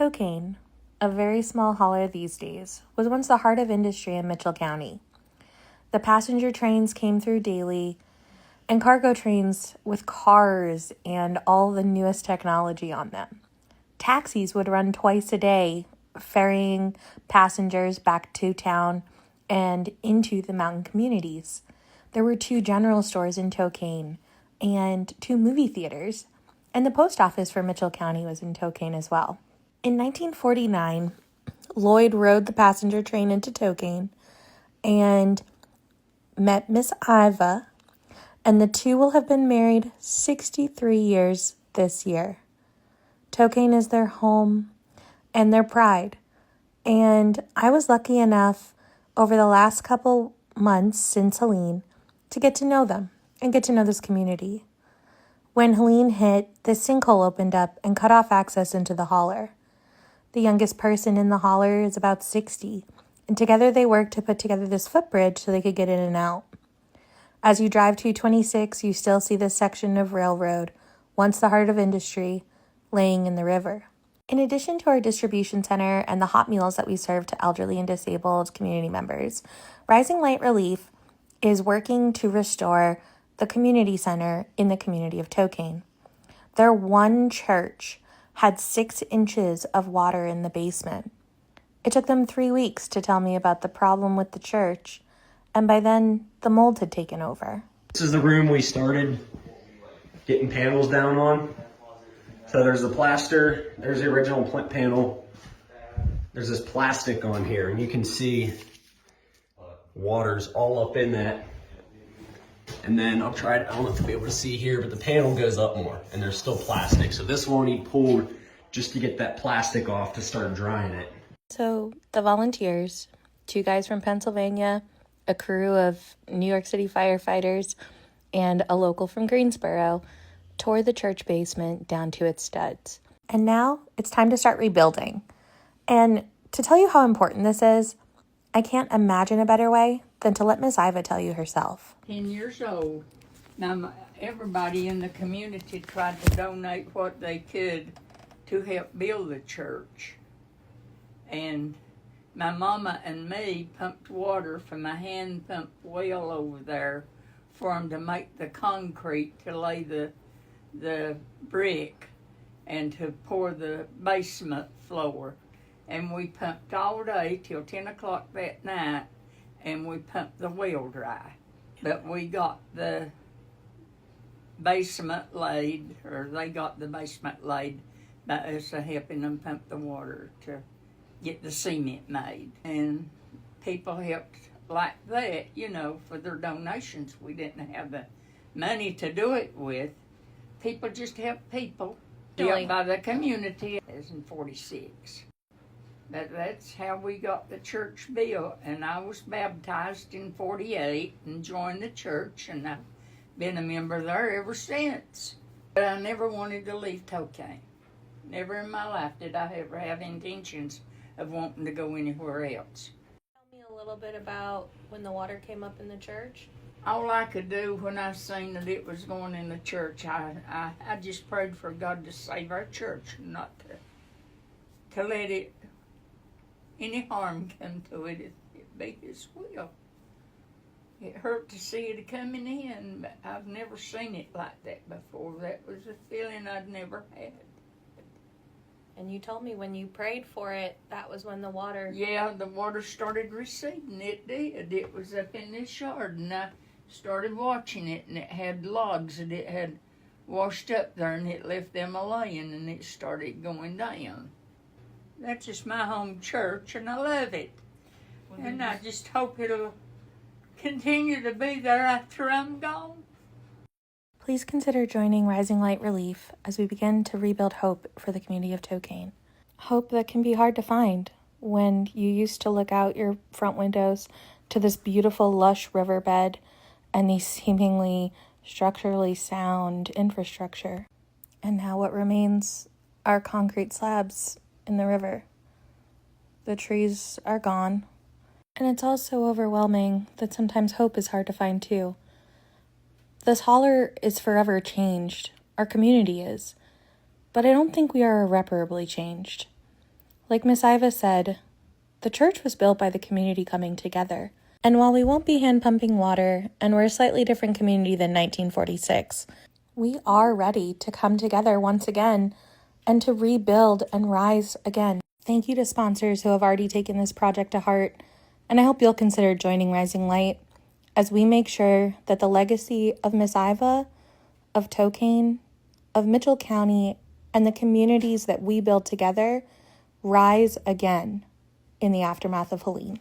Toecane, a very small holler these days, was once the heart of industry in Mitchell County. The passenger trains came through daily, and cargo trains with cars and all the newest technology on them. Taxis would run twice a day, ferrying passengers back to town and into the mountain communities. There were 2 general stores in Toecane and 2 movie theaters, and the post office for Mitchell County was in Toecane as well. In 1949, Lloyd rode the passenger train into Toecane and met Miss Iva, and the 2 will have been married 63 years this year. Toecane is their home and their pride, and I was lucky enough over the last couple months since Helene to get to know them and get to know this community. When Helene hit, the sinkhole opened up and cut off access into the holler. The youngest person in the holler is about 60, and together they worked to put together this footbridge so they could get in and out. As you drive 226, you still see this section of railroad, once the heart of industry, laying in the river. In addition to our distribution center and the hot meals that we serve to elderly and disabled community members, Rising Light Relief is working to restore the community center in the community of Toecane. Their one church had 6 inches of water in the basement. It took them 3 weeks to tell me about the problem with the church, and by then, the mold had taken over. This is the room we started getting panels down on. So there's the plaster, there's the original panel, there's this plastic on here, and you can see water's all up in that. And then I don't know if you'll be able to see here, but the panel goes up more, and there's still plastic. So this won't need pulled just to get that plastic off to start drying it. So the volunteers, 2 guys from Pennsylvania, a crew of New York City firefighters, and a local from Greensboro, tore the church basement down to its studs. And now it's time to start rebuilding. And to tell you how important this is, I can't imagine a better way than to let Miss Iva tell you herself. 10 years old. Now, everybody in the community tried to donate what they could to help build the church. And my mama and me pumped water from a hand pump well over there for them to make the concrete to lay the brick and to pour the basement floor. And we pumped all day till 10 o'clock that night, and we pumped the well dry. But we got the basement laid, or they got the basement laid by us helping them pump the water to get the cement made. And people helped like that, for their donations. We didn't have the money to do it with. People just helped people. Built by the community. It was in 46. But that's how we got the church built. And I was baptized in 48 and joined the church, and I've been a member there ever since. But I never wanted to leave Toecane. Never in my life did I ever have intentions of wanting to go anywhere else. Tell me a little bit about when the water came up in the church. All I could do when I seen that it was going in the church, I just prayed for God to save our church, not to let it any harm come to it. It be His will. It hurt to see it coming in, but I've never seen it like that before. That was a feeling I'd never had. And you told me when you prayed for it, that was when the water... Yeah, the water started receding. It did. It was up in this yard, and I started watching it, and it had logs that it had washed up there, and it left them a-laying, and it started going down. That's just my home church, and I love it. And I just hope it'll continue to be there after I'm gone. Please consider joining Rising Light Relief as we begin to rebuild hope for the community of Toecane. Hope that can be hard to find when you used to look out your front windows to this beautiful, lush riverbed and these seemingly structurally sound infrastructure. And now what remains are concrete slabs in the river. The trees are gone. And it's also overwhelming that sometimes hope is hard to find too. This holler is forever changed. Our community is. But I don't think we are irreparably changed. Like Miss Iva said, the church was built by the community coming together. And while we won't be hand pumping water, and we're a slightly different community than 1946, we are ready to come together once again and to rebuild and rise again. Thank you to sponsors who have already taken this project to heart, and I hope you'll consider joining Rising Light as we make sure that the legacy of Miss Iva, of Toecane, of Mitchell County, and the communities that we build together rise again in the aftermath of Helene.